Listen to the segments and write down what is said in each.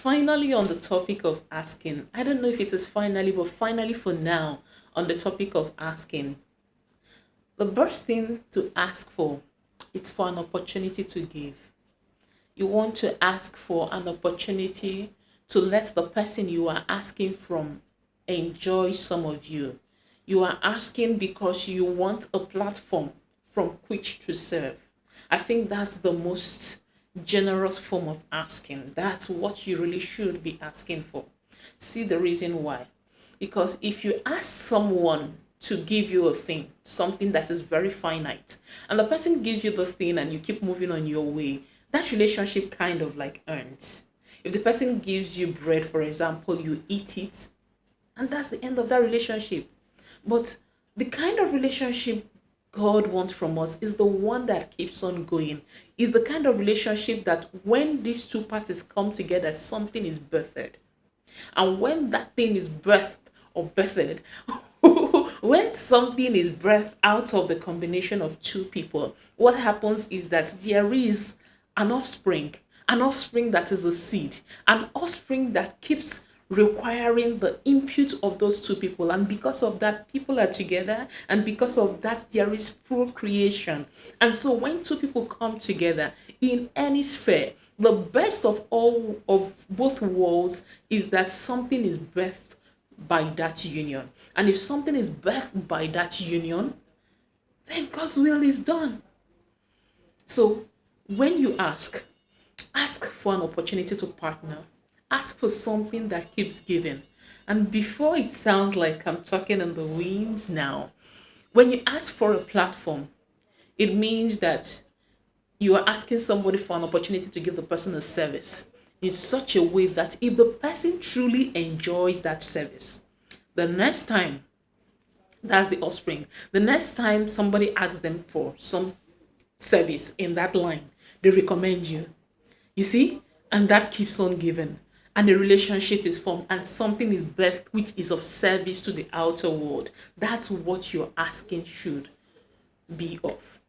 finally on the topic of asking. I don't know if it is finally, but finally for now, on the topic of asking. The best thing to ask for is for an opportunity to give. You want to ask for an opportunity to let the person you are asking from enjoy some of you. You are asking because you want a platform from which to serve. I think that's the most generous form of asking. That's what you really should be asking for. See the reason why. Because if you ask someone to give you a thing, something that is very finite, and the person gives you the thing and you keep moving on your way, that relationship kind of like ends. If the person gives you bread, for example, you eat it, and that's the end of that relationship. But the kind of relationship God wants from us is the one that keeps on going. Is the kind of relationship that when these two parties come together, something is birthed. And when that thing is birthed, when something is birthed out of the combination of two people, what happens is that there is an offspring that is a seed, an offspring that keeps requiring the input of those two people. And because of that, people are together. And because of that, there is procreation. And so when two people come together in any sphere, the best of all of both worlds is that something is birthed by that union. And if something is birthed by that union, then God's will is done. So when you ask for an opportunity to partner, ask for something that keeps giving. And before it sounds like I'm talking in the winds now, when you ask for a platform, it means that you are asking somebody for an opportunity to give the person a service in such a way that if the person truly enjoys that service, the next time, that's the offspring, the next time somebody asks them for some service in that line, they recommend you. You see? And that keeps on giving. And a relationship is formed and something is birthed which is of service to the outer world. That's what you're asking should be of.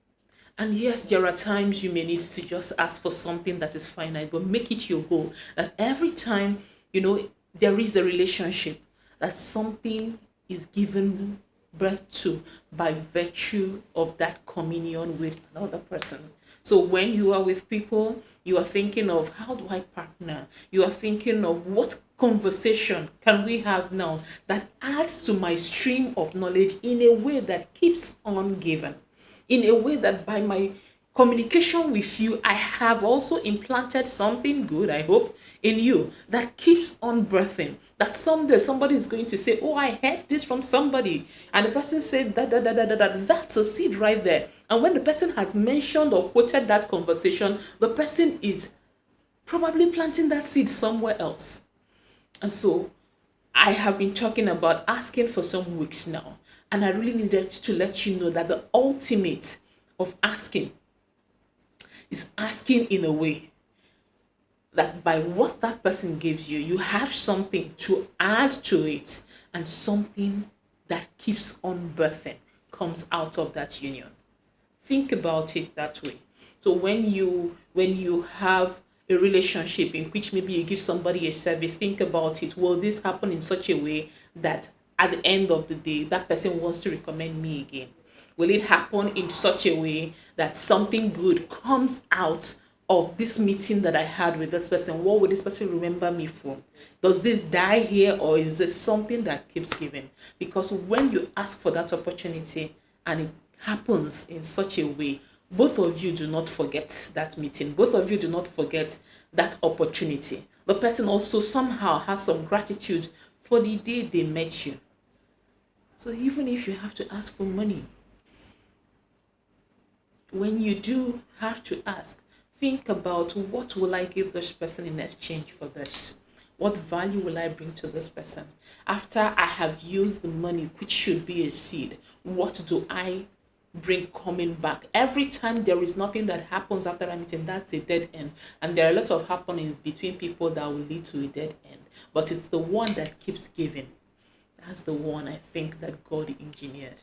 And yes, there are times you may need to just ask for something that is finite, but make it your goal that every time, there is a relationship, that something is given birth to by virtue of that communion with another person. So when you are with people, you are thinking of how do I partner? You are thinking of what conversation can we have now that adds to my stream of knowledge in a way that keeps on giving, in a way that by my communication with you, I have also implanted something good, I hope, in you that keeps on birthing. That someday somebody is going to say, oh, I heard this from somebody. And the person said, da. That's a seed right there. And when the person has mentioned or quoted that conversation, the person is probably planting that seed somewhere else. And so I have been talking about asking for some weeks now. And I really needed to let you know that the ultimate of asking is asking in a way that by what that person gives you, you have something to add to it, and something that keeps on birthing comes out of that union. Think about it that way. So when you have a relationship in which maybe you give somebody a service, think about it. Will this happen in such a way that at the end of the day, that person wants to recommend me again? Will it happen in such a way that something good comes out of this meeting that I had with this person? What would this person remember me for? Does this die here, or is this something that keeps giving? Because when you ask for that opportunity and it happens in such a way, both of you do not forget that meeting. Both of you do not forget that opportunity. The person also somehow has some gratitude for the day they met you. So even if you have to ask for money, when you do have to ask, think about what will I give this person in exchange for this? What value will I bring to this person? After I have used the money, which should be a seed, what do I bring coming back? Every time there is nothing that happens after that meeting, that's a dead end. And there are a lot of happenings between people that will lead to a dead end. But it's the one that keeps giving. That's the one I think that God engineered.